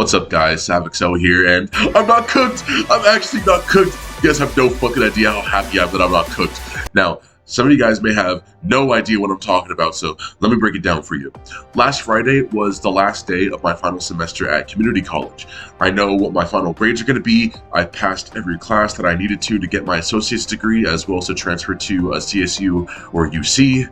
What's up, guys? SavXL here, and I'm not cooked! I'm actually not cooked! You guys have no fucking idea how happy I am that I'm not cooked. Now, some of you guys may have no idea what I'm talking about, so let me break it down for you. Last Friday was the last day of my final semester at community college. I know what my final grades are going to be. I passed every class that I needed to get my associate's degree, as well as to transfer to a CSU or UC.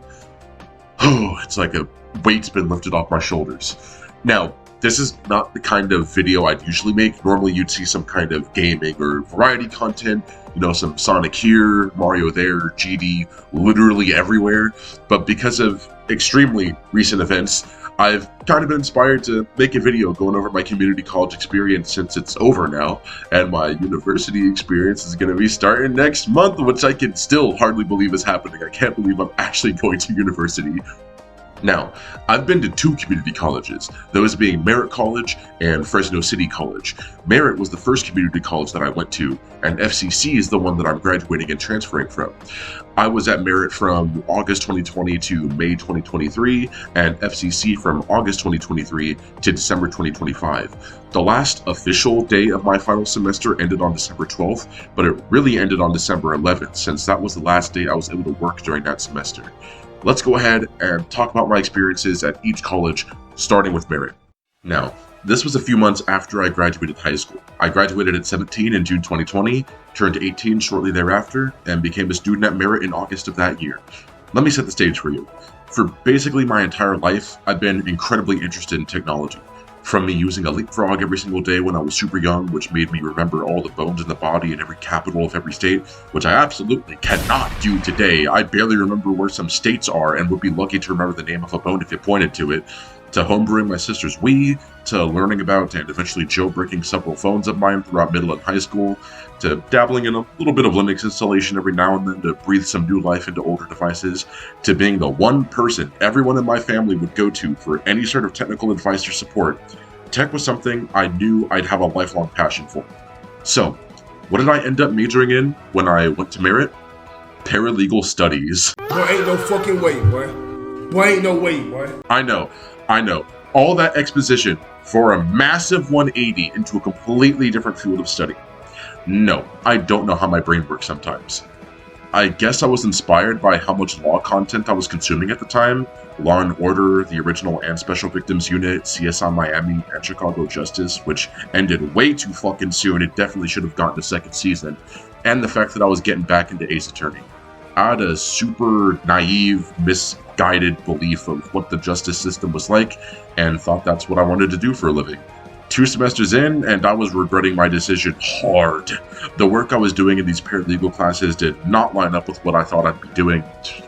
Oh, it's like a weight's been lifted off my shoulders. Now, this is not the kind of video I'd usually make. Normally you'd see some kind of gaming or variety content, you know, some Sonic here, Mario there, GD, literally everywhere. But because of extremely recent events, I've kind of been inspired to make a video going over my community college experience since it's over now, and my university experience is going to be starting next month, which I can still hardly believe is happening. I can't believe I'm actually going to university. Now, I've been to two community colleges, those being Merritt College and Fresno City College. Merritt was the first community college that I went to, and FCC is the one that I'm graduating and transferring from. I was at Merritt from August 2020 to May 2023, and FCC from August 2023 to December 2025. The last official day of my final semester ended on December 12th, but it really ended on December 11th, since that was the last day I was able to work during that semester. Let's go ahead and talk about my experiences at each college, starting with Merritt. Now, this was a few months after I graduated high school. I graduated at 17 in June 2020, turned 18 shortly thereafter, and became a student at Merritt in August of that year. Let me set the stage for you. For basically my entire life, I've been incredibly interested in technology. From me using a leapfrog every single day when I was super young, which made me remember all the bones in the body in every capital of every state, which I absolutely cannot do today. I barely remember where some states are and would be lucky to remember the name of a bone if you pointed to it, to homebrewing my sister's Wii, to learning about and eventually jailbreaking several phones of mine throughout middle and high school, to dabbling in a little bit of Linux installation every now and then to breathe some new life into older devices, to being the one person everyone in my family would go to for any sort of technical advice or support. Tech was something I knew I'd have a lifelong passion for. So, what did I end up majoring in when I went to Merritt? Paralegal studies. Boy, ain't no fucking way, boy. Boy, ain't no way, boy. I know. All that exposition for a massive 180 into a completely different field of study. No, I don't know how my brain works sometimes. I guess I was inspired by how much law content I was consuming at the time. Law & Order, the original and Special Victims Unit, CSI Miami, and Chicago Justice, which ended way too fucking soon. It definitely should have gotten a second season. And the fact that I was getting back into Ace Attorney. I had a super naive, misguided belief of what the justice system was like, and thought that's what I wanted to do for a living. 2 semesters in, and I was regretting my decision hard. The work I was doing in these paralegal classes did not line up with what I thought I'd be doing.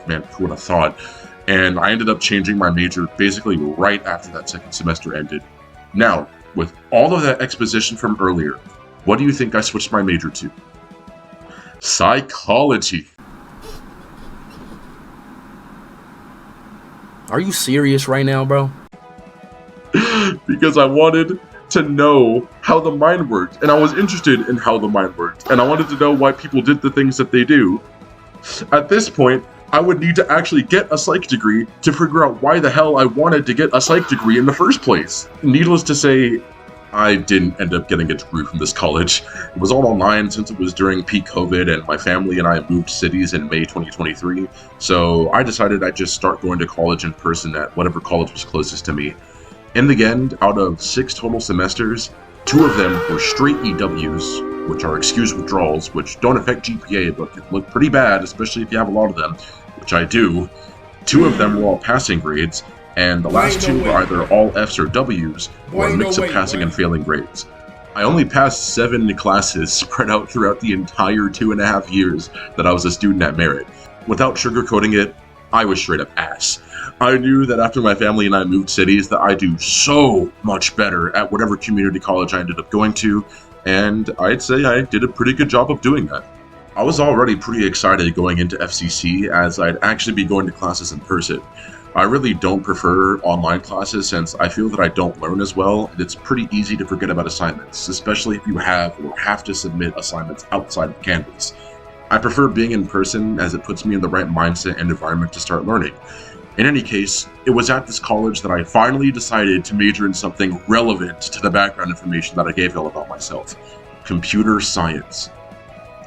Man, who would have thought? And I ended up changing my major basically right after that second semester ended. Now, with all of that exposition from earlier, what do you think I switched my major to? Psychology. Are you serious right now, bro? Because I wanted to know how the mind worked, and I was interested in how the mind worked, and I wanted to know why people did the things that they do. At this point, I would need to actually get a psych degree to figure out why the hell I wanted to get a psych degree in the first place. Needless to say, I didn't end up getting a degree from this college. It was all online since it was during peak COVID, and my family and I moved cities in May 2023, so I decided I'd just start going to college in person at whatever college was closest to me. In the end, out of 6 total semesters, 2 of them were straight EWs, which are excused withdrawals, which don't affect GPA but can look pretty bad, especially if you have a lot of them, which I do. 2 of them were all passing grades, and the last 2 were either all Fs or Ws, or a mix of passing and failing grades. I only passed 7 classes spread out throughout the entire 2.5 years that I was a student at Merritt. Without sugarcoating it, I was straight up ass. I knew that after my family and I moved cities that I'd do so much better at whatever community college I ended up going to, and I'd say I did a pretty good job of doing that. I was already pretty excited going into FCC as I'd actually be going to classes in person. I really don't prefer online classes since I feel that I don't learn as well, and it's pretty easy to forget about assignments, especially if you have or have to submit assignments outside of Canvas. I prefer being in person as it puts me in the right mindset and environment to start learning. In any case, it was at this college that I finally decided to major in something relevant to the background information that I gave y'all about myself. Computer science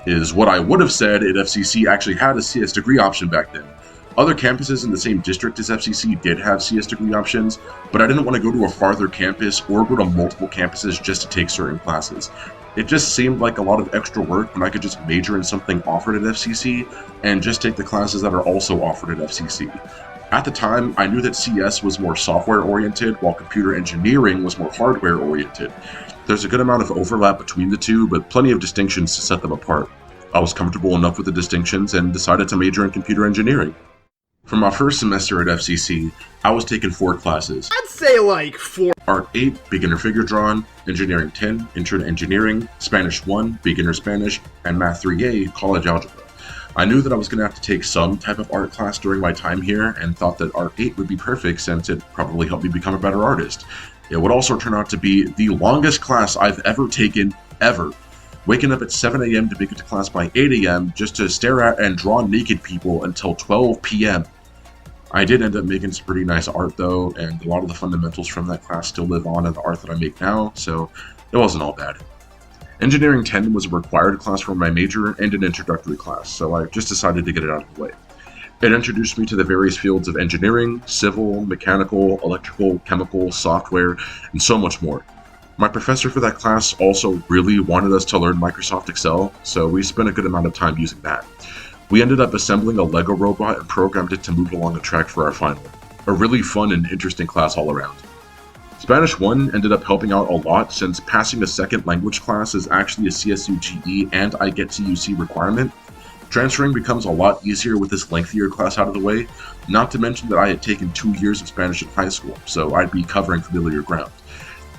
is what I would have said if FCC actually had a CS degree option back then. Other campuses in the same district as FCC did have CS degree options, but I didn't want to go to a farther campus or go to multiple campuses just to take certain classes. It just seemed like a lot of extra work when I could just major in something offered at FCC and just take the classes that are also offered at FCC. At the time, I knew that CS was more software-oriented, while computer engineering was more hardware-oriented. There's a good amount of overlap between the two, but plenty of distinctions to set them apart. I was comfortable enough with the distinctions and decided to major in computer engineering. For my first semester at FCC, I was taking 4 classes. I'd say like 4. Art 8, Beginner Figure Drawing, Engineering 10, Intro to Engineering, Spanish 1, Beginner Spanish, and Math 3A, College Algebra. I knew that I was going to have to take some type of art class during my time here and thought that Art 8 would be perfect since it probably helped me become a better artist. It would also turn out to be the longest class I've ever taken, ever. Waking up at 7 a.m. to make it to class by 8 a.m. just to stare at and draw naked people until 12 p.m. I did end up making some pretty nice art though, and a lot of the fundamentals from that class still live on in the art that I make now, so it wasn't all bad. Engineering 10 was a required class for my major and an introductory class, so I just decided to get it out of the way. It introduced me to the various fields of engineering, civil, mechanical, electrical, chemical, software, and so much more. My professor for that class also really wanted us to learn Microsoft Excel, so we spent a good amount of time using that. We ended up assembling a Lego robot and programmed it to move along a track for our final. A really fun and interesting class all around. Spanish 1 ended up helping out a lot since passing a second language class is actually a CSU GE and I Get to UC requirement. Transferring becomes a lot easier with this lengthier class out of the way, not to mention that I had taken 2 years of Spanish in high school, so I'd be covering familiar ground.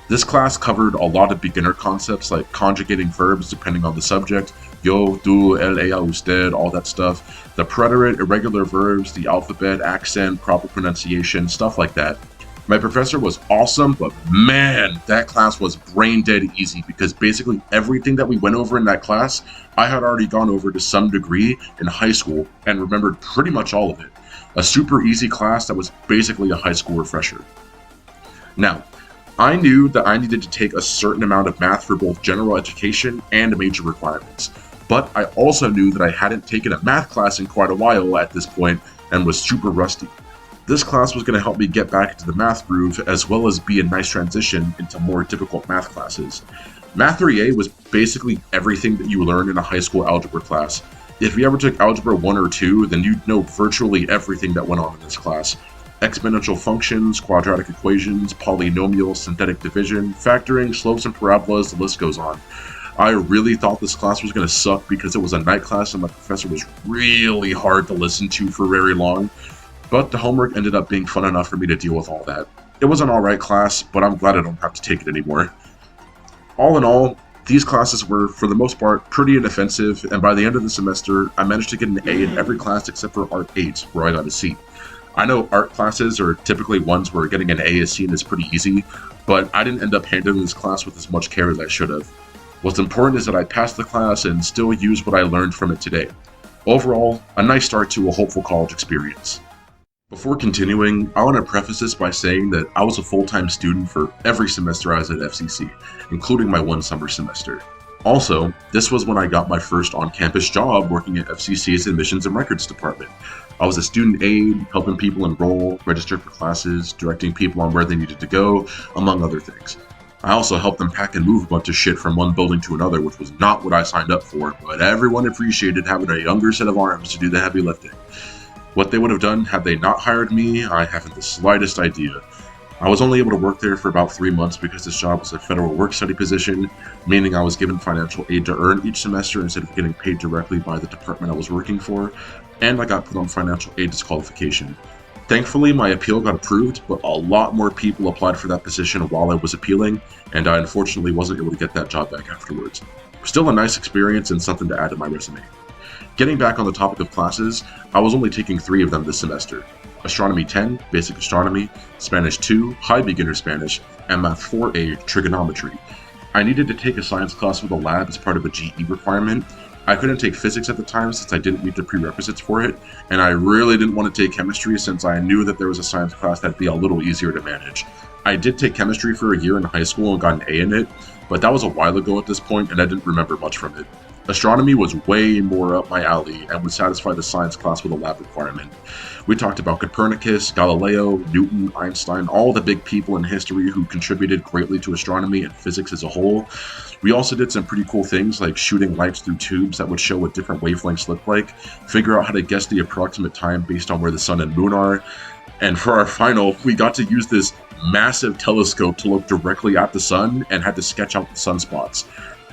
This class covered a lot of beginner concepts like conjugating verbs depending on the subject, yo, tú, él, ella, usted, all that stuff, the preterite, irregular verbs, the alphabet, accent, proper pronunciation, stuff like that. My professor was awesome, but man, that class was brain dead easy because basically everything that we went over in that class, I had already gone over to some degree in high school and remembered pretty much all of it. A super easy class that was basically a high school refresher. Now, I knew that I needed to take a certain amount of math for both general education and major requirements, but I also knew that I hadn't taken a math class in quite a while at this point and was super rusty. This class was going to help me get back into the math groove as well as be a nice transition into more difficult math classes. Math 3A was basically everything that you learn in a high school algebra class. If you ever took Algebra 1 or 2, then you'd know virtually everything that went on in this class. Exponential functions, quadratic equations, polynomials, synthetic division, factoring, slopes and parabolas, the list goes on. I really thought this class was going to suck because it was a night class and my professor was really hard to listen to for very long. But the homework ended up being fun enough for me to deal with all that. It was an alright class, but I'm glad I don't have to take it anymore. All in all, these classes were, for the most part, pretty inoffensive, and by the end of the semester, I managed to get an A in every class except for Art 8, where I got a C. I know art classes are typically ones where getting an A is seen as pretty easy, but I didn't end up handling this class with as much care as I should have. What's important is that I passed the class and still use what I learned from it today. Overall, a nice start to a hopeful college experience. Before continuing, I want to preface this by saying that I was a full-time student for every semester I was at FCC, including my one summer semester. Also, this was when I got my first on-campus job working at FCC's Admissions and Records Department. I was a student aide, helping people enroll, register for classes, directing people on where they needed to go, among other things. I also helped them pack and move a bunch of shit from one building to another, which was not what I signed up for, but everyone appreciated having a younger set of arms to do the heavy lifting. What they would have done had they not hired me, I haven't the slightest idea. I was only able to work there for about 3 months because this job was a federal work-study position, meaning I was given financial aid to earn each semester instead of getting paid directly by the department I was working for, and I got put on financial aid disqualification. Thankfully, my appeal got approved, but a lot more people applied for that position while I was appealing, and I unfortunately wasn't able to get that job back afterwards. Still a nice experience and something to add to my resume. Getting back on the topic of classes, I was only taking 3 of them this semester. Astronomy 10, Basic Astronomy, Spanish 2, High Beginner Spanish, and Math 4A, Trigonometry. I needed to take a science class with a lab as part of a GE requirement. I couldn't take physics at the time since I didn't meet the prerequisites for it, and I really didn't want to take chemistry since I knew that there was a science class that'd be a little easier to manage. I did take chemistry for a year in high school and got an A in it, but that was a while ago at this point and I didn't remember much from it. Astronomy was way more up my alley and would satisfy the science class with a lab requirement. We talked about Copernicus, Galileo, Newton, Einstein, all the big people in history who contributed greatly to astronomy and physics as a whole. We also did some pretty cool things like shooting lights through tubes that would show what different wavelengths look like, figure out how to guess the approximate time based on where the sun and moon are, and for our final, we got to use this massive telescope to look directly at the sun and had to sketch out the sunspots.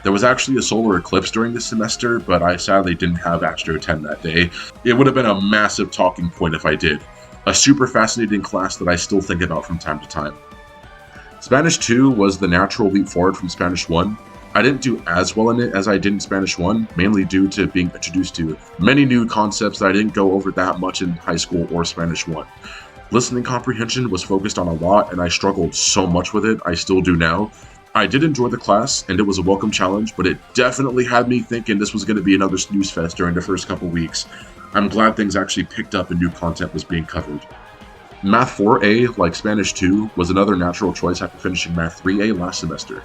There was actually a solar eclipse during this semester, but I sadly didn't have Astro 10 that day. It would have been a massive talking point if I did. A super fascinating class that I still think about from time to time. Spanish 2 was the natural leap forward from Spanish 1. I didn't do as well in it as I did in Spanish 1, mainly due to being introduced to many new concepts that I didn't go over that much in high school or Spanish 1. Listening comprehension was focused on a lot, and I struggled so much with it, I still do now. I did enjoy the class, and it was a welcome challenge, but it definitely had me thinking this was going to be another snooze fest during the first couple weeks. I'm glad things actually picked up and new content was being covered. Math 4A, like Spanish 2, was another natural choice after finishing Math 3A last semester.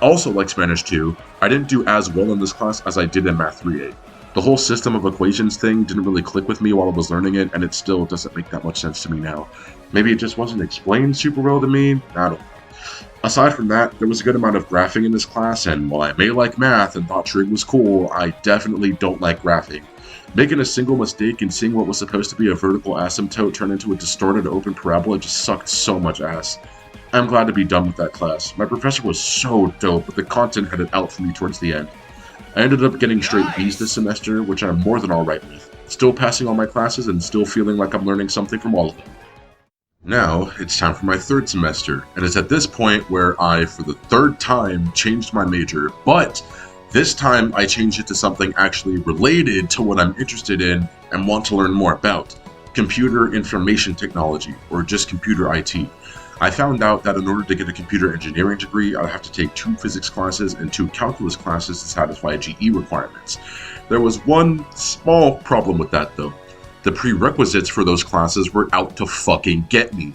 Also, like Spanish 2, I didn't do as well in this class as I did in Math 3A. The whole system of equations thing didn't really click with me while I was learning it, and it still doesn't make that much sense to me now. Maybe it just wasn't explained super well to me? I don't know. Aside from that, there was a good amount of graphing in this class, and while I may like math and thought trig was cool, I definitely don't like graphing. Making a single mistake and seeing what was supposed to be a vertical asymptote turn into a distorted open parabola just sucked so much ass. I'm glad to be done with that class. My professor was so dope, but the content had it out for me towards the end. I ended up getting straight B's this semester, which I'm more than alright with. Still passing all my classes and still feeling like I'm learning something from all of them. Now, it's time for my third semester, and it's at this point where I, for the third time, changed my major, but this time I changed it to something actually related to what I'm interested in and want to learn more about: computer information technology, or just computer IT. I found out that in order to get a computer engineering degree, I'd have to take 2 physics classes and 2 calculus classes to satisfy GE requirements. There was one small problem with that though. The prerequisites for those classes were out to fucking get me.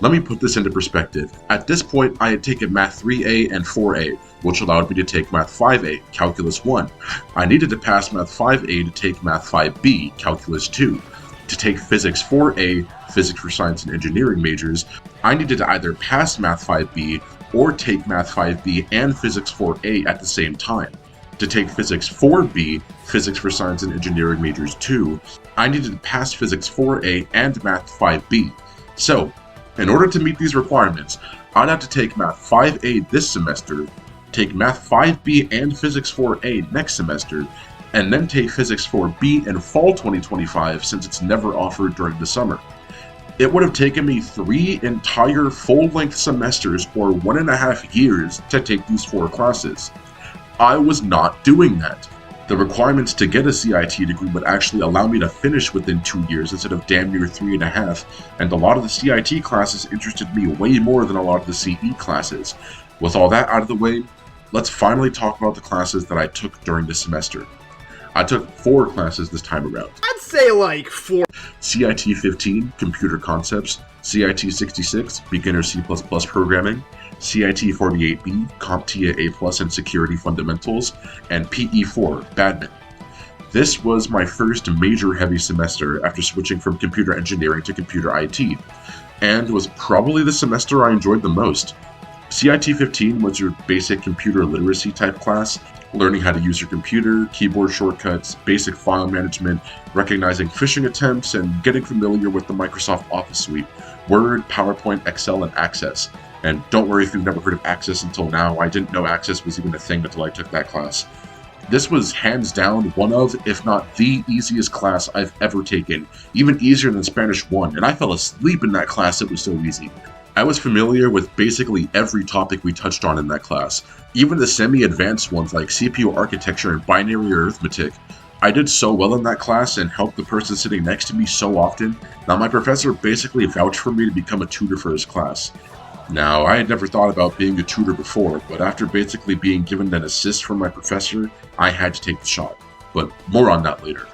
Let me put this into perspective. At this point, I had taken Math 3A and 4A, which allowed me to take Math 5A, Calculus 1. I needed to pass Math 5A to take Math 5B, Calculus 2. To take Physics 4A, Physics for Science and Engineering majors, I needed to either pass Math 5B or take Math 5B and Physics 4A at the same time. To take Physics 4B, Physics for Science and Engineering majors 2, I needed to pass Physics 4A and Math 5B. So, in order to meet these requirements, I'd have to take Math 5A this semester, take Math 5B and Physics 4A next semester, and then take Physics 4B in fall 2025 since it's never offered during the summer. It would have taken me 3 entire full-length semesters or 1.5 years to take these 4 classes. I was not doing that. The requirements to get a CIT degree would actually allow me to finish within 2 years instead of damn near 3.5, and a lot of the CIT classes interested me way more than a lot of the CE classes. With all that out of the way, let's finally talk about the classes that I took during this semester. I took 4 classes this time around. I'd say like 4. CIT 15, Computer Concepts, CIT 66, Beginner C++ Programming, CIT 48B, CompTIA A+ and Security Fundamentals, and PE4, Badminton. This was my first major heavy semester after switching from computer engineering to computer IT, and was probably the semester I enjoyed the most. CIT 15 was your basic computer literacy type class, learning how to use your computer, keyboard shortcuts, basic file management, recognizing phishing attempts, and getting familiar with the Microsoft Office suite, Word, PowerPoint, Excel, and Access. And don't worry if you've never heard of Access until now, I didn't know Access was even a thing until I took that class. This was hands down one of, if not the easiest class I've ever taken, even easier than Spanish 1, and I fell asleep in that class, it was so easy. I was familiar with basically every topic we touched on in that class, even the semi-advanced ones like CPU architecture and binary arithmetic. I did so well in that class and helped the person sitting next to me so often that my professor basically vouched for me to become a tutor for his class. Now, I had never thought about being a tutor before, but after basically being given an assist from my professor, I had to take the shot. but more on that later.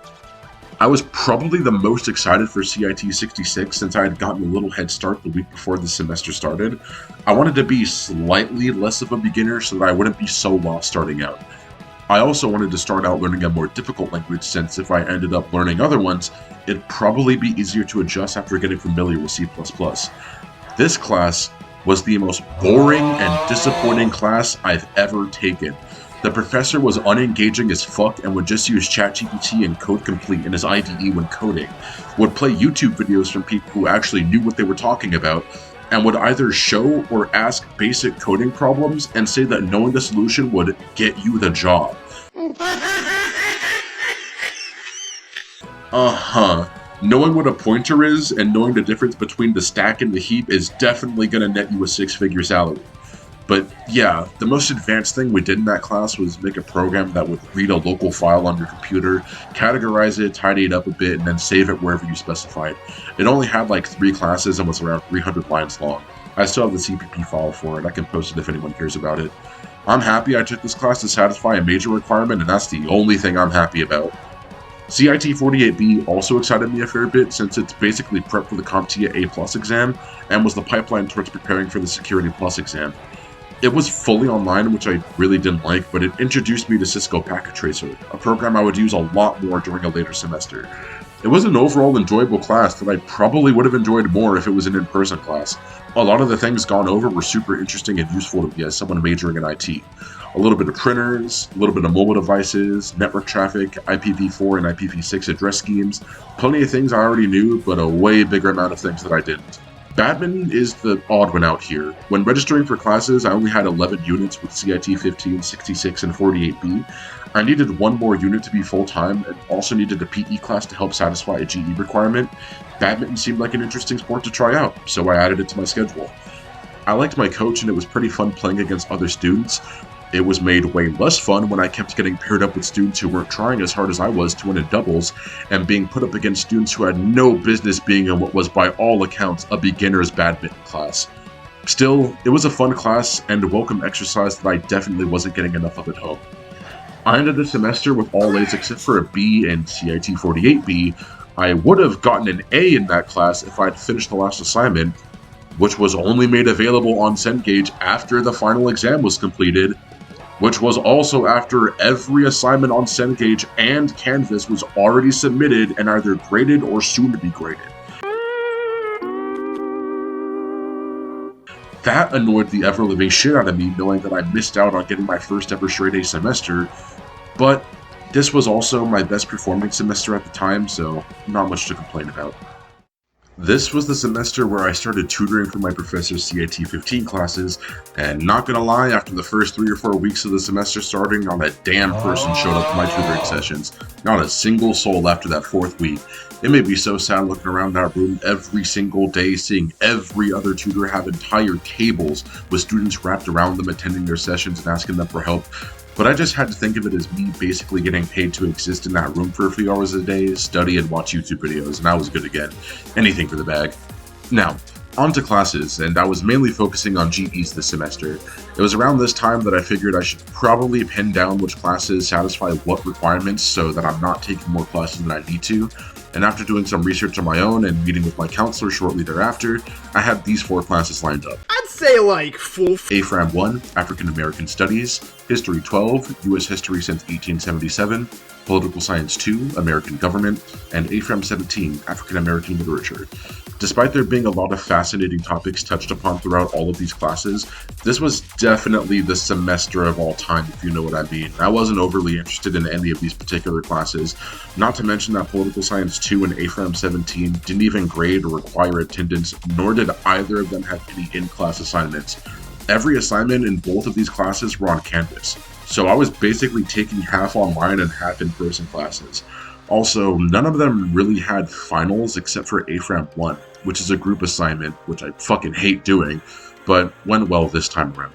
I was probably the most excited for CIT 66 since I had gotten a little head start the week before the semester started. I wanted to be slightly less of a beginner so that I wouldn't be so lost starting out. I also wanted to start out learning a more difficult language since if I ended up learning other ones, it'd probably be easier to adjust after getting familiar with C++. This class was the most boring and disappointing class I've ever taken. The professor was unengaging as fuck and would just use ChatGPT and Code Complete in his IDE when coding, would play YouTube videos from people who actually knew what they were talking about, and would either show or ask basic coding problems and say that knowing the solution would get you the job. Knowing what a pointer is and knowing the difference between the stack and the heap is definitely gonna net you a six-figure salary. But yeah, the most advanced thing we did in that class was make a program that would read a local file on your computer, categorize it, tidy it up a bit, and then save it wherever you specified. It only had like 3 classes and was around 300 lines long. I still have the CPP file for it. I can post it if anyone cares about it. I'm happy I took this class to satisfy a major requirement, and that's the only thing I'm happy about. CIT 48B also excited me a fair bit since it's basically prep for the CompTIA A+ exam and was the pipeline towards preparing for the Security Plus exam. It was fully online, which I really didn't like, but it introduced me to Cisco Packet Tracer, a program I would use a lot more during a later semester. It was an overall enjoyable class that I probably would have enjoyed more if it was an in-person class. A lot of the things gone over were super interesting and useful to me as someone majoring in IT. A little bit of printers, a little bit of mobile devices, network traffic, IPv4 and IPv6 address schemes, plenty of things I already knew, but a way bigger amount of things that I didn't. Badminton is the odd one out here. When registering for classes, I only had 11 units with CIT 15, 66, and 48B. I needed one more unit to be full-time and also needed a PE class to help satisfy a GE requirement. Badminton seemed like an interesting sport to try out, so I added it to my schedule. I liked my coach and it was pretty fun playing against other students. It was made way less fun when I kept getting paired up with students who weren't trying as hard as I was to win in doubles, and being put up against students who had no business being in what was by all accounts a beginner's badminton class. Still, it was a fun class and a welcome exercise that I definitely wasn't getting enough of at home. I ended the semester with all A's except for a B in CIT 48B. I would have gotten an A in that class if I'd finished the last assignment, which was only made available on Cengage after the final exam was completed, which was also after every assignment on Cengage and Canvas was already submitted and either graded or soon to be graded. That annoyed the ever-living shit out of me, knowing that I missed out on getting my first ever straight A semester, but this was also my best performing semester at the time, so not much to complain about. This was the semester where I started tutoring for my professor's CIT 15 classes, and not gonna lie, after the first 3 or 4 weeks of the semester starting, not a damn person showed up to my tutoring sessions. Not a single soul after that 4th week. It made me so sad looking around that room every single day, seeing every other tutor have entire tables with students wrapped around them attending their sessions and asking them for help. But I just had to think of it as me basically getting paid to exist in that room for a few hours a day, study and watch YouTube videos, and I was good again. Anything for the bag. Now, on to classes, and I was mainly focusing on GEs this semester. It was around this time that I figured I should probably pin down which classes satisfy what requirements so that I'm not taking more classes than I need to. And after doing some research on my own and meeting with my counselor shortly thereafter, I had these 4 classes lined up. I'd say like full. AFRAM 1, African American Studies, History 12, U.S. History since 1877, Political Science 2, American Government, and AFRAM 17, African American Literature. Despite there being a lot of fascinating topics touched upon throughout all of these classes, this was definitely the semester of all time, if you know what I mean. I wasn't overly interested in any of these particular classes, not to mention that Political Science 2 and AFRAM 17 didn't even grade or require attendance, nor did either of them have any in-class assignments. Every assignment in both of these classes were on Canvas, so I was basically taking half online and half in-person classes. Also, none of them really had finals except for AFRAM 1, which is a group assignment, which I fucking hate doing, but went well this time around.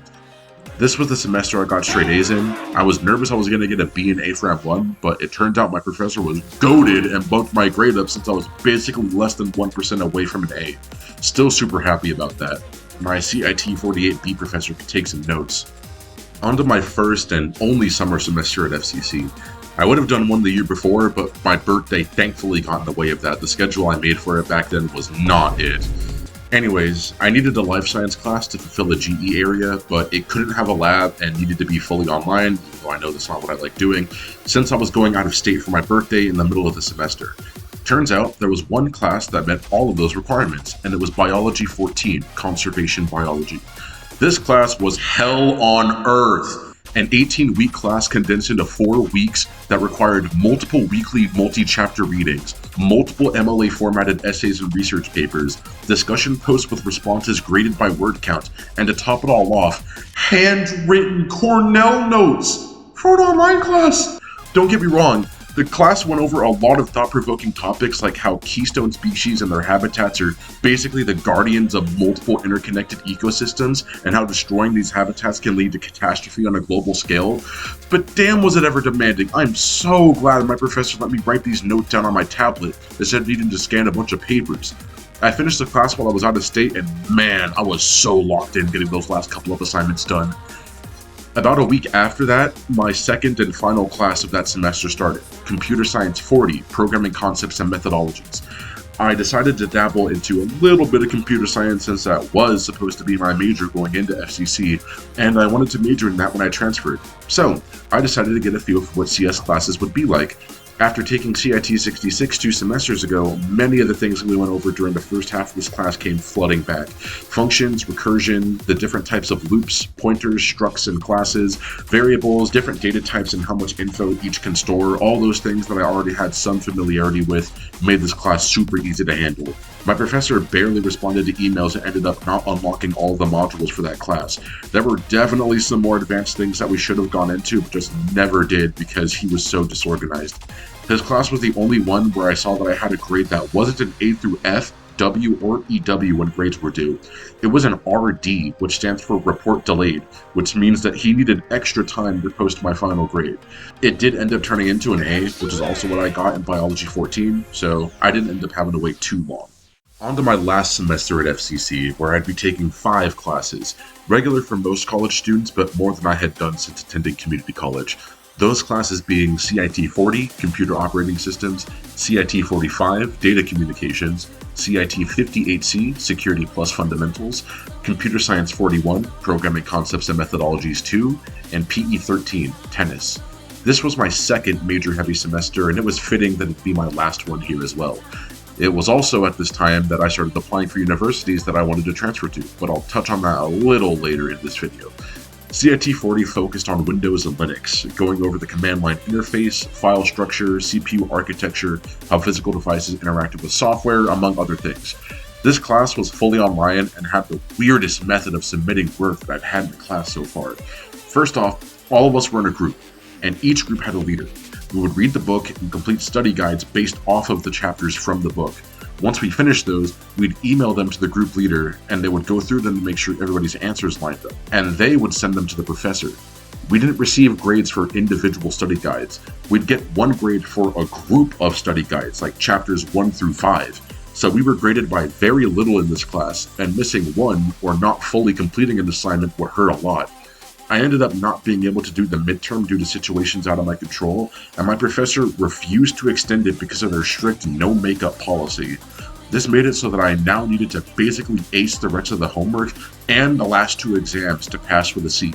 This was the semester I got straight A's in. I was nervous I was going to get a B in AFRAM 1, but it turned out my professor was goated and bumped my grade up since I was basically less than 1% away from an A. Still super happy about that. My CIT 48B professor could take some notes. On to my first and only summer semester at FCC. I would have done one the year before, but my birthday thankfully got in the way of that. The schedule I made for it back then was not it. Anyways, I needed a life science class to fulfill the GE area, but it couldn't have a lab and needed to be fully online, even though I know that's not what I like doing, since I was going out of state for my birthday in the middle of the semester. Turns out there was one class that met all of those requirements, and it was Biology 14, Conservation Biology. This class was hell on earth. An 18-week class condensed into 4 weeks that required multiple weekly multi-chapter readings, multiple MLA-formatted essays and research papers, discussion posts with responses graded by word count, and to top it all off, handwritten Cornell notes for an online class. Don't get me wrong, the class went over a lot of thought-provoking topics like how keystone species and their habitats are basically the guardians of multiple interconnected ecosystems and how destroying these habitats can lead to catastrophe on a global scale. But damn was it ever demanding. I'm so glad my professor let me write these notes down on my tablet instead of needing to scan a bunch of papers. I finished the class while I was out of state and man, I was so locked in getting those last couple of assignments done. About a week after that, my second and final class of that semester started, Computer Science 40, Programming Concepts and Methodologies. I decided to dabble into a little bit of computer science since that was supposed to be my major going into FCC, and I wanted to major in that when I transferred. So, I decided to get a feel for what CS classes would be like. After taking CIT 66 2 semesters ago, many of the things we went over during the first half of this class came flooding back. Functions, recursion, the different types of loops, pointers, structs and classes, variables, different data types and how much info each can store, all those things that I already had some familiarity with made this class super easy to handle. My professor barely responded to emails and ended up not unlocking all of the modules for that class. There were definitely some more advanced things that we should have gone into, but just never did because he was so disorganized. His class was the only one where I saw that I had a grade that wasn't an A through F, W, or EW when grades were due. It was an RD, which stands for Report Delayed, which means that he needed extra time to post my final grade. It did end up turning into an A, which is also what I got in Biology 14, so I didn't end up having to wait too long. On to my last semester at FCC, where I'd be taking 5 classes, regular for most college students, but more than I had done since attending community college. Those classes being CIT 40, Computer Operating Systems, CIT 45, Data Communications, CIT 58C, Security Plus Fundamentals, Computer Science 41, Programming Concepts and Methodologies 2, and PE 13, Tennis. This was my second major heavy semester, and it was fitting that it'd be my last one here as well. It was also at this time that I started applying for universities that I wanted to transfer to, but I'll touch on that a little later in this video. CIT 40 focused on Windows and Linux, going over the command line interface, file structure, CPU architecture, how physical devices interacted with software, among other things. This class was fully online and had the weirdest method of submitting work that I've had in the class so far. First off, all of us were in a group, and each group had a leader. We would read the book and complete study guides based off of the chapters from the book. Once we finished those, we'd email them to the group leader, and they would go through them to make sure everybody's answers lined up, and they would send them to the professor. We didn't receive grades for individual study guides. We'd get 1 grade for a group of study guides, like chapters 1 through 5. So we were graded by very little in this class, and missing one or not fully completing an assignment would hurt a lot. I ended up not being able to do the midterm due to situations out of my control, and my professor refused to extend it because of their strict no makeup policy. This made it so that I now needed to basically ace the rest of the homework and the last 2 exams to pass for the C.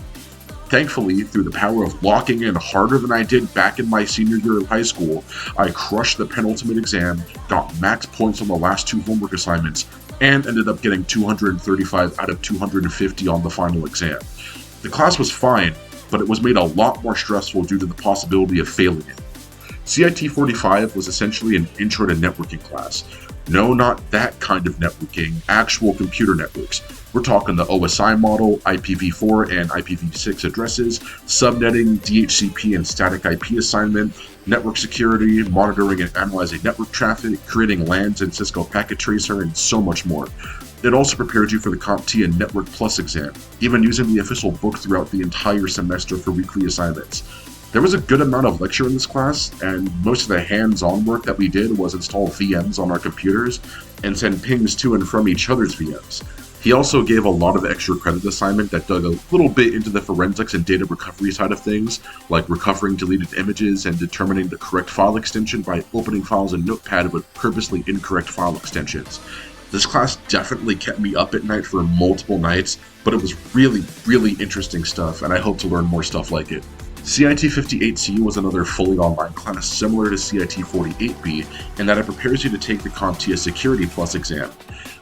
Thankfully, through the power of locking in harder than I did back in my senior year of high school, I crushed the penultimate exam, got max points on the last 2 homework assignments, and ended up getting 235 out of 250 on the final exam. The class was fine, but it was made a lot more stressful due to the possibility of failing it. CIT 45 was essentially an intro to networking class. No, not that kind of networking, actual computer networks. We're talking the OSI model, IPv4 and IPv6 addresses, subnetting, DHCP and static IP assignment, network security, monitoring and analyzing network traffic, creating LANs and Cisco Packet Tracer, and so much more. It also prepared you for the CompT and Network Plus exam, even using the official book throughout the entire semester for weekly assignments. There was a good amount of lecture in this class, and most of the hands-on work that we did was install VMs on our computers and send pings to and from each other's VMs. He also gave a lot of extra credit assignment that dug a little bit into the forensics and data recovery side of things, like recovering deleted images and determining the correct file extension by opening files in Notepad with purposely incorrect file extensions. This class definitely kept me up at night for multiple nights, but it was really, really interesting stuff, and I hope to learn more stuff like it. CIT-58C was another fully online class similar to CIT-48B in that it prepares you to take the CompTIA Security Plus exam.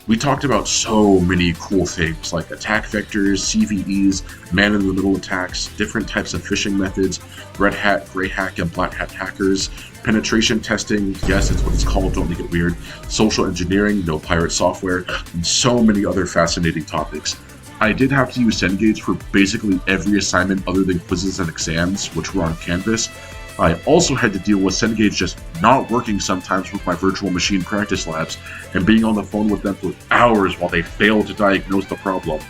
We talked about so many cool things like attack vectors, CVEs, man-in-the-middle attacks, different types of phishing methods, red hat, gray hat, and black hat hackers, penetration testing, yes, it's what it's called, don't make it weird, social engineering, no pirate software, and so many other fascinating topics. I did have to use Cengage for basically every assignment other than quizzes and exams, which were on Canvas. I also had to deal with Cengage just not working sometimes with my virtual machine practice labs and being on the phone with them for hours while they failed to diagnose the problem.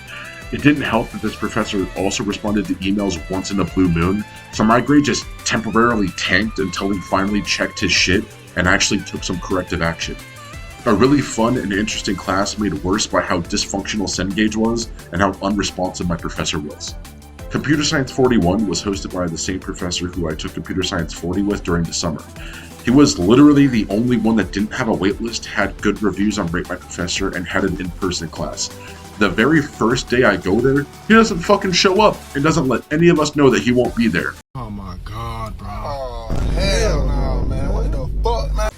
It didn't help that this professor also responded to emails once in a blue moon, so my grade just temporarily tanked until he finally checked his shit and actually took some corrective action. A really fun and interesting class made worse by how dysfunctional Cengage was and how unresponsive my professor was. Computer Science 41 was hosted by the same professor who I took Computer Science 40 with during the summer. He was literally the only one that didn't have a waitlist, had good reviews on Rate My Professor, and had an in-person class. The very first day I go there, he doesn't fucking show up and doesn't let any of us know that he won't be there. Oh my god, bro. Oh, hell no, man. What the fuck, man?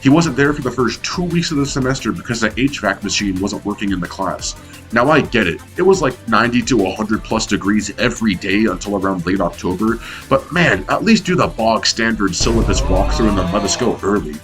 He wasn't there for the first 2 weeks of the semester because the HVAC machine wasn't working in the class. Now I get it, it was like 90 to 100 plus degrees every day until around late October, but man, at least do the bog standard syllabus walkthrough and then let us go early.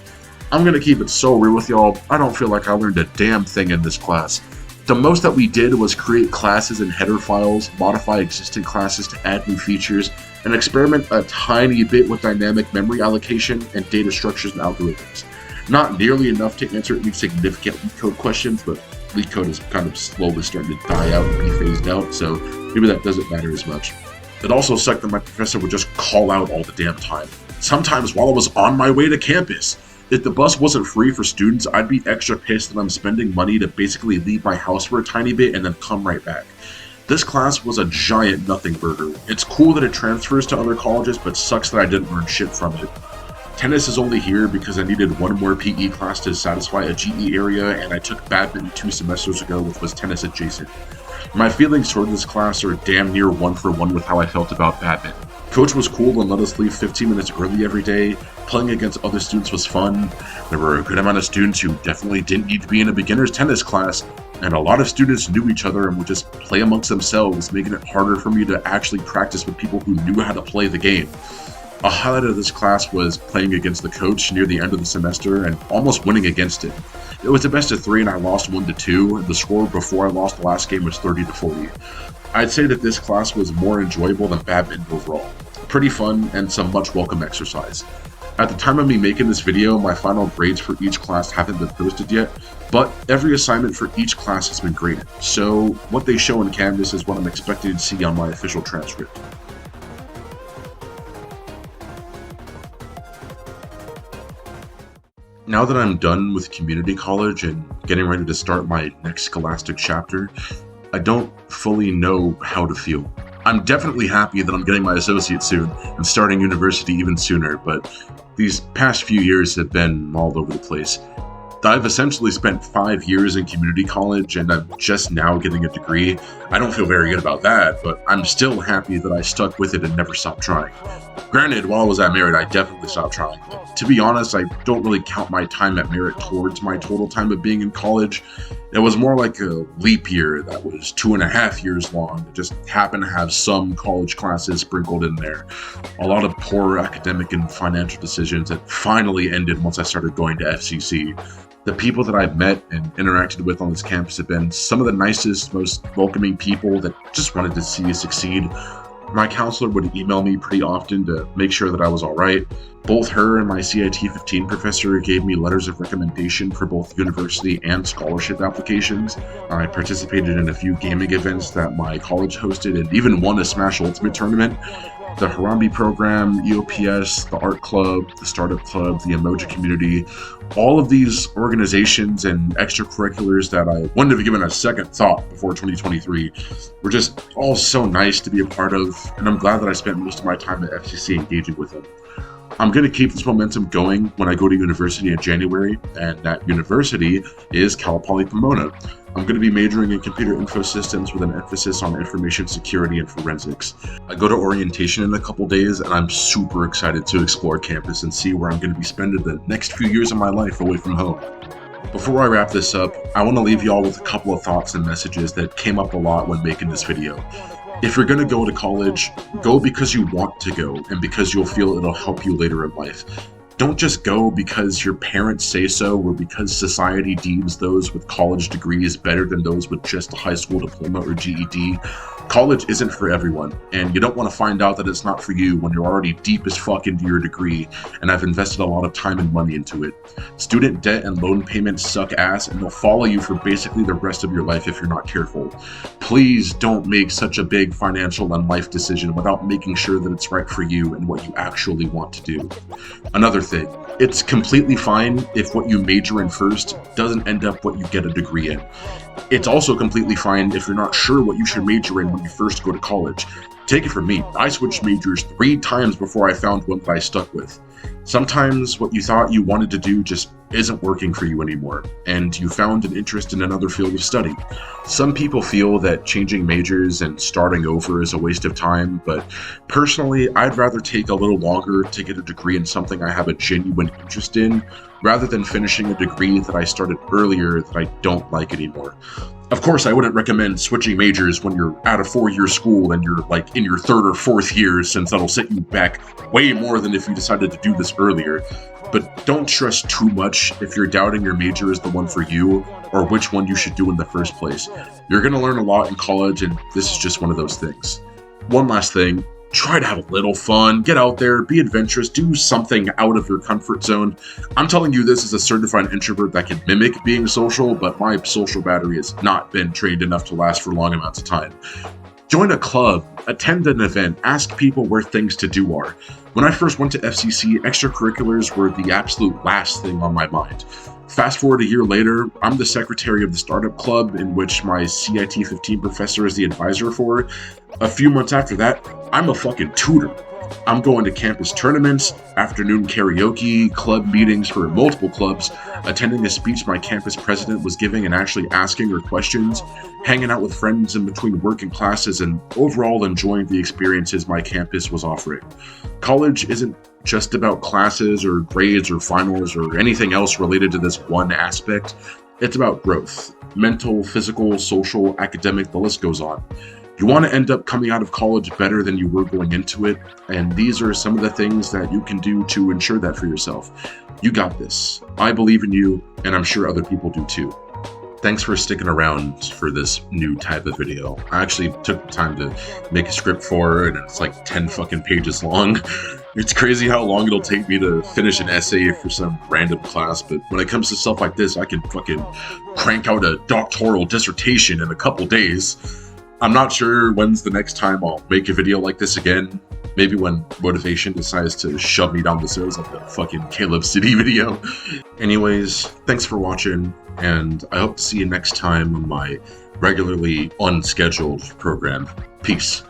I'm gonna keep it so real with y'all, I don't feel like I learned a damn thing in this class. The most that we did was create classes and header files, modify existing classes to add new features, and experiment a tiny bit with dynamic memory allocation and data structures and algorithms. Not nearly enough to answer any significant LeetCode questions, but LeetCode is kind of slowly starting to die out and be phased out, so maybe that doesn't matter as much. It also sucked that my professor would just call out all the damn time, sometimes while I was on my way to campus. If the bus wasn't free for students, I'd be extra pissed that I'm spending money to basically leave my house for a tiny bit and then come right back. This class was a giant nothing burger. It's cool that it transfers to other colleges, but sucks that I didn't learn shit from it. Tennis is only here because I needed one more PE class to satisfy a GE area, and I took badminton 2 semesters ago, which was tennis adjacent. My feelings toward this class are damn near one for one with how I felt about badminton. Coach was cool and let us leave 15 minutes early every day. Playing against other students was fun. There were a good amount of students who definitely didn't need to be in a beginner's tennis class, and a lot of students knew each other and would just play amongst themselves, making it harder for me to actually practice with people who knew how to play the game. A highlight of this class was playing against the coach near the end of the semester and almost winning against him. It was a best of 3 and I lost 1-2. The score before I lost the last game was 30-40. I'd say that this class was more enjoyable than badminton overall. Pretty fun and some much welcome exercise. At the time of me making this video, my final grades for each class haven't been posted yet, but every assignment for each class has been graded, so what they show in Canvas is what I'm expected to see on my official transcript. Now that I'm done with community college and getting ready to start my next scholastic chapter, I don't fully know how to feel. I'm definitely happy that I'm getting my associate soon and starting university even sooner, but these past few years have been all over the place. I've essentially spent 5 years in community college and I'm just now getting a degree. I don't feel very good about that, but I'm still happy that I stuck with it and never stopped trying. Granted, while I was at Merritt, I definitely stopped trying. But to be honest, I don't really count my time at Merritt towards my total time of being in college. It was more like a leap year that was 2.5 years long. It just happened to have some college classes sprinkled in there. A lot of poor academic and financial decisions that finally ended once I started going to FCC. The people that I've met and interacted with on this campus have been some of the nicest, most welcoming people that just wanted to see you succeed. My counselor would email me pretty often to make sure that I was all right. Both her and my CIT 15 professor gave me letters of recommendation for both university and scholarship applications. I participated in a few gaming events that my college hosted and even won a Smash Ultimate tournament. The Harambe program, EOPS, the art club, the startup club, the emoji community, all of these organizations and extracurriculars that I wouldn't have given a second thought before 2023 were just all so nice to be a part of, and I'm glad that I spent most of my time at FCC engaging with them. I'm going to keep this momentum going when I go to university in January, and that university is Cal Poly Pomona. I'm going to be majoring in computer info systems with an emphasis on information security and forensics. I go to orientation in a couple days, and I'm super excited to explore campus and see where I'm going to be spending the next few years of my life away from home. Before I wrap this up, I want to leave y'all with a couple of thoughts and messages that came up a lot when making this video. If you're going to go to college, go because you want to go and because you'll feel it'll help you later in life. Don't just go because your parents say so or because society deems those with college degrees better than those with just a high school diploma or GED. College isn't for everyone, and you don't want to find out that it's not for you when you're already deep as fuck into your degree and have invested a lot of time and money into it. Student debt and loan payments suck ass, and they'll follow you for basically the rest of your life if you're not careful. Please don't make such a big financial and life decision without making sure that it's right for you and what you actually want to do. Another thing, it's completely fine if what you major in first doesn't end up what you get a degree in. It's also completely fine if you're not sure what you should major in when you first go to college. Take it from me, I switched majors 3 times before I found one that I stuck with. Sometimes what you thought you wanted to do just isn't working for you anymore, and you found an interest in another field of study. Some people feel that changing majors and starting over is a waste of time, but personally, I'd rather take a little longer to get a degree in something I have a genuine interest in, rather than finishing a degree that I started earlier that I don't like anymore. Of course, I wouldn't recommend switching majors when you're out of 4-year school and you're like in your 3rd or 4th year, since that'll set you back way more than if you decided to do this earlier. But don't stress too much if you're doubting your major is the one for you or which one you should do in the first place. You're going to learn a lot in college, and this is just one of those things. One last thing. Try to have a little fun, get out there, be adventurous, do something out of your comfort zone. I'm telling you this as a certified introvert that can mimic being social, but my social battery has not been trained enough to last for long amounts of time. Join a club, attend an event, ask people where things to do are. When I first went to FCC, extracurriculars were the absolute last thing on my mind. Fast forward a year later, I'm the secretary of the startup club in which my CIT 15 professor is the advisor for. A few months after that, I'm a fucking tutor. I'm going to campus tournaments, afternoon karaoke, club meetings for multiple clubs, attending a speech my campus president was giving and actually asking her questions, hanging out with friends in between work and classes, and overall enjoying the experiences my campus was offering. College isn't just about classes or grades or finals or anything else related to this one aspect. It's about growth. Mental, physical, social, academic, the list goes on. You want to end up coming out of college better than you were going into it, and these are some of the things that you can do to ensure that for yourself. You got this. I believe in you, and I'm sure other people do too. Thanks for sticking around for this new type of video. I actually took the time to make a script for it, and it's like 10 fucking pages long. It's crazy how long it'll take me to finish an essay for some random class, but when it comes to stuff like this, I can fucking crank out a doctoral dissertation in a couple days. I'm not sure when's the next time I'll make a video like this again. Maybe when motivation decides to shove me down the stairs like the fucking Caleb City video. Anyways, thanks for watching, and I hope to see you next time on my regularly unscheduled program. Peace.